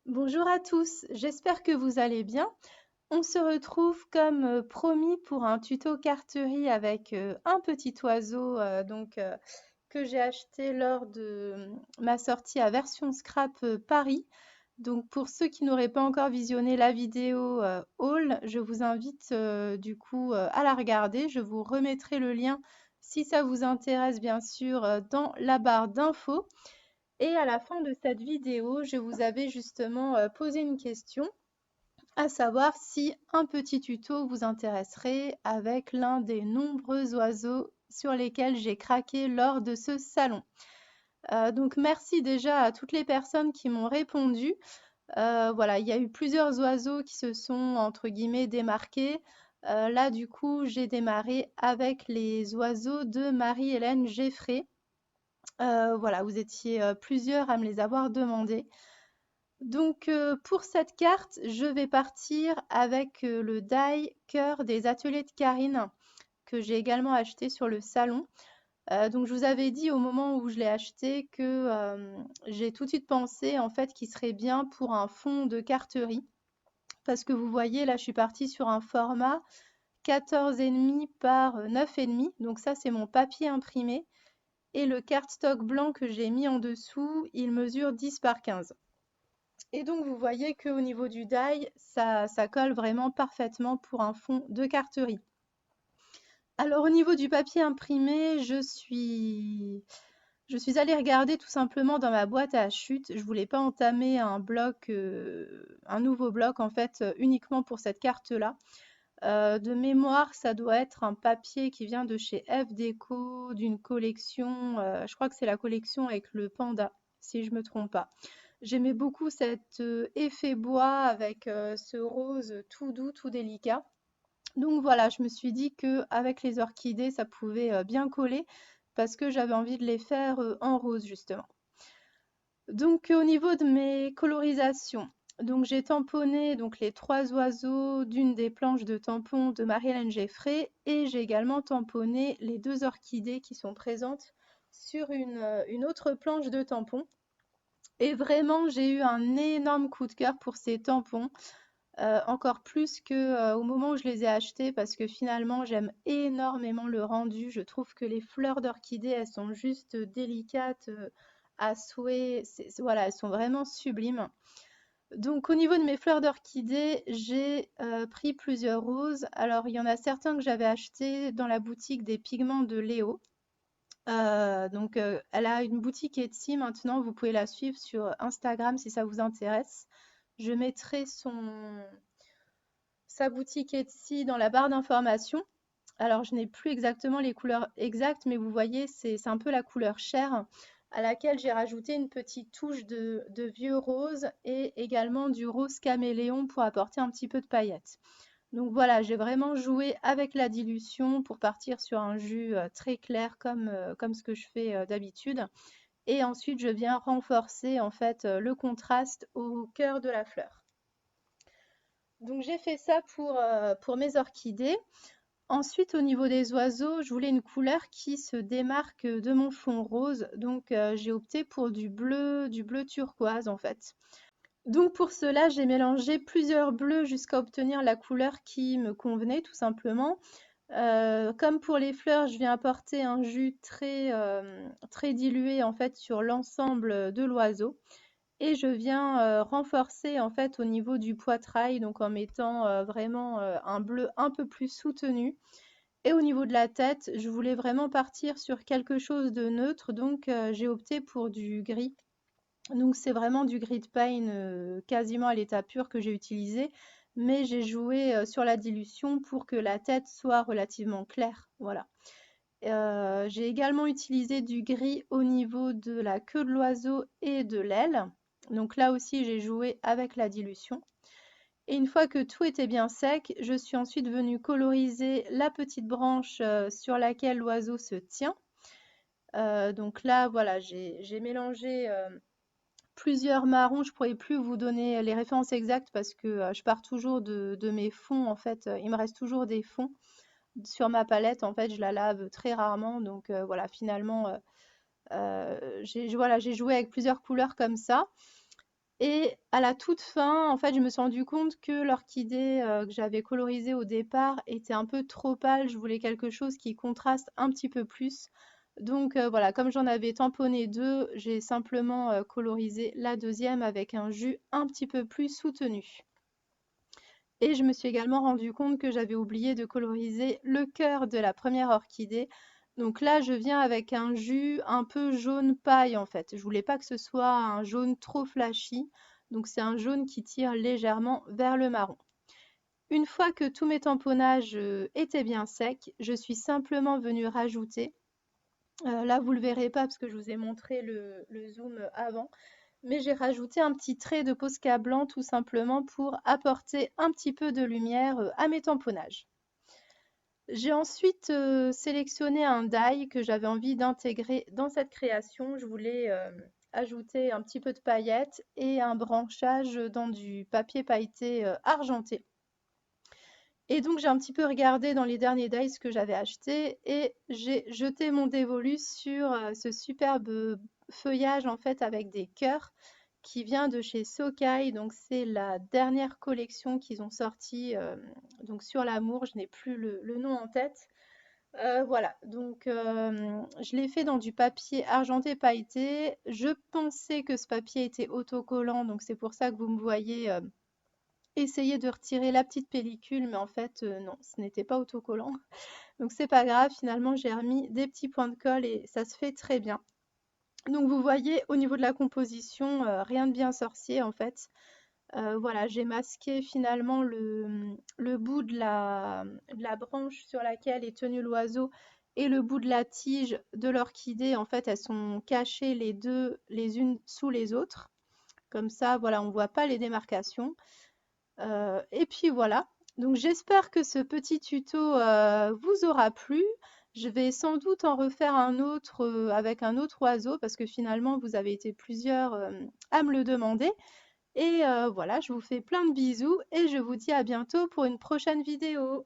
Bonjour à tous, j'espère que vous allez bien. On se retrouve comme promis pour un tuto carterie avec un petit oiseau que j'ai acheté lors de ma sortie à Version Scrap Paris. Donc pour ceux qui n'auraient pas encore visionné la vidéo haul, je vous invite à la regarder. Je vous remettrai le lien si ça vous intéresse bien sûr dans la barre d'infos. Et à la fin de cette vidéo, je vous avais justement posé une question, à savoir si un petit tuto vous intéresserait avec l'un des nombreux oiseaux sur lesquels j'ai craqué lors de ce salon. Donc merci déjà à toutes les personnes qui m'ont répondu. Voilà, il y a eu plusieurs oiseaux qui se sont entre guillemets démarqués. Là du coup, j'ai démarré avec les oiseaux de Marie-Hélène Geffray. Voilà, vous étiez plusieurs à me les avoir demandés. Donc, pour cette carte, je vais partir avec le die cœur des ateliers de Karine, que j'ai également acheté sur le salon. Donc, je vous avais dit au moment où je l'ai acheté que j'ai tout de suite pensé en fait qu'il serait bien pour un fond de carterie. Parce que vous voyez, là, je suis partie sur un format 14,5 par 9,5. Donc ça, c'est mon papier imprimé. Et le cardstock blanc que j'ai mis en dessous, il mesure 10 par 15. Et donc, vous voyez qu'au niveau du die, ça colle vraiment parfaitement pour un fond de carterie. Alors, au niveau du papier imprimé, je suis allée regarder tout simplement dans ma boîte à chute. Je voulais pas entamer un nouveau bloc en fait, uniquement pour cette carte-là. De mémoire, ça doit être un papier qui vient de chez F Déco, d'une collection, je crois que c'est la collection avec le panda, si je me trompe pas. J'aimais beaucoup cet effet bois avec ce rose tout doux, tout délicat. Donc voilà, je me suis dit que avec les orchidées, ça pouvait bien coller parce que j'avais envie de les faire en rose justement. Donc au niveau de mes colorisations, donc j'ai tamponné donc les trois oiseaux d'une des planches de tampons de Marie-Hélène Geffray et j'ai également tamponné les deux orchidées qui sont présentes sur une autre planche de tampons. Et vraiment, j'ai eu un énorme coup de cœur pour ces tampons, encore plus que au moment où je les ai achetés, parce que finalement, j'aime énormément le rendu. Je trouve que les fleurs d'orchidée, elles sont juste délicates à souhait. Voilà, elles sont vraiment sublimes. Donc, au niveau de mes fleurs d'orchidée, j'ai pris plusieurs roses. Alors, il y en a certains que j'avais achetés dans la boutique des pigments de Léo. Elle a une boutique Etsy maintenant, vous pouvez la suivre sur Instagram si ça vous intéresse. Je mettrai sa boutique Etsy dans la barre d'information. Alors, je n'ai plus exactement les couleurs exactes, mais vous voyez, c'est un peu la couleur chair à laquelle j'ai rajouté une petite touche de vieux rose et également du rose caméléon pour apporter un petit peu de paillettes. Donc voilà, j'ai vraiment joué avec la dilution pour partir sur un jus très clair comme ce que je fais d'habitude. Et ensuite, je viens renforcer en fait le contraste au cœur de la fleur. Donc j'ai fait ça pour mes orchidées. Ensuite, au niveau des oiseaux, je voulais une couleur qui se démarque de mon fond rose. Donc j'ai opté pour du bleu turquoise en fait. Donc pour cela, j'ai mélangé plusieurs bleus jusqu'à obtenir la couleur qui me convenait tout simplement. Comme pour les fleurs, je viens apporter un jus très dilué en fait sur l'ensemble de l'oiseau et je viens renforcer en fait au niveau du poitrail, donc en mettant vraiment un bleu un peu plus soutenu. Et au niveau de la tête, je voulais vraiment partir sur quelque chose de neutre, donc j'ai opté pour du gris. Donc c'est vraiment du gris de paint quasiment à l'état pur que j'ai utilisé, mais j'ai joué sur la dilution pour que la tête soit relativement claire. Voilà. J'ai également utilisé du gris au niveau de la queue de l'oiseau et de l'aile. Donc là aussi, j'ai joué avec la dilution. Et une fois que tout était bien sec, je suis ensuite venue coloriser la petite branche sur laquelle l'oiseau se tient. Donc là, voilà, j'ai mélangé plusieurs marrons. Je ne pourrais plus vous donner les références exactes parce que je pars toujours de mes fonds. En fait, il me reste toujours des fonds sur ma palette. En fait, je la lave très rarement. Donc voilà, finalement, j'ai joué avec plusieurs couleurs comme ça. Et à la toute fin, en fait, je me suis rendu compte que l'orchidée que j'avais colorisée au départ était un peu trop pâle. Je voulais quelque chose qui contraste un petit peu plus. Donc voilà, comme j'en avais tamponné deux, j'ai simplement colorisé la deuxième avec un jus un petit peu plus soutenu. Et je me suis également rendu compte que j'avais oublié de coloriser le cœur de la première orchidée. Donc là, je viens avec un jus un peu jaune paille en fait. Je voulais pas que ce soit un jaune trop flashy. Donc c'est un jaune qui tire légèrement vers le marron. Une fois que tous mes tamponnages étaient bien secs, je suis simplement venue rajouter. Là, vous le verrez pas parce que je vous ai montré le zoom avant, mais j'ai rajouté un petit trait de Posca blanc tout simplement pour apporter un petit peu de lumière à mes tamponnages. J'ai ensuite sélectionné un die que j'avais envie d'intégrer dans cette création. Je voulais ajouter un petit peu de paillettes et un branchage dans du papier pailleté argenté. Et donc j'ai un petit peu regardé dans les derniers dies que j'avais achetés et j'ai jeté mon dévolu sur ce superbe feuillage en fait avec des cœurs qui vient de chez Sokai. Donc c'est la dernière collection qu'ils ont sortie donc sur l'amour. Je n'ai plus le nom en tête. Voilà, donc je l'ai fait dans du papier argenté pailleté. Je pensais que ce papier était autocollant, donc c'est pour ça que vous me voyez essayer de retirer la petite pellicule, mais en fait, non, ce n'était pas autocollant. Donc c'est pas grave, finalement, j'ai remis des petits points de colle et ça se fait très bien. Donc vous voyez, au niveau de la composition, rien de bien sorcier en fait. Voilà, j'ai masqué finalement le bout de la branche sur laquelle est tenu l'oiseau et le bout de la tige de l'orchidée. En fait, elles sont cachées les deux, les unes sous les autres. Comme ça, voilà, on ne voit pas les démarcations. Et puis voilà, donc j'espère que ce petit tuto vous aura plu. Je vais sans doute en refaire un autre avec un autre oiseau parce que finalement vous avez été plusieurs à me le demander. Et voilà, je vous fais plein de bisous et je vous dis à bientôt pour une prochaine vidéo.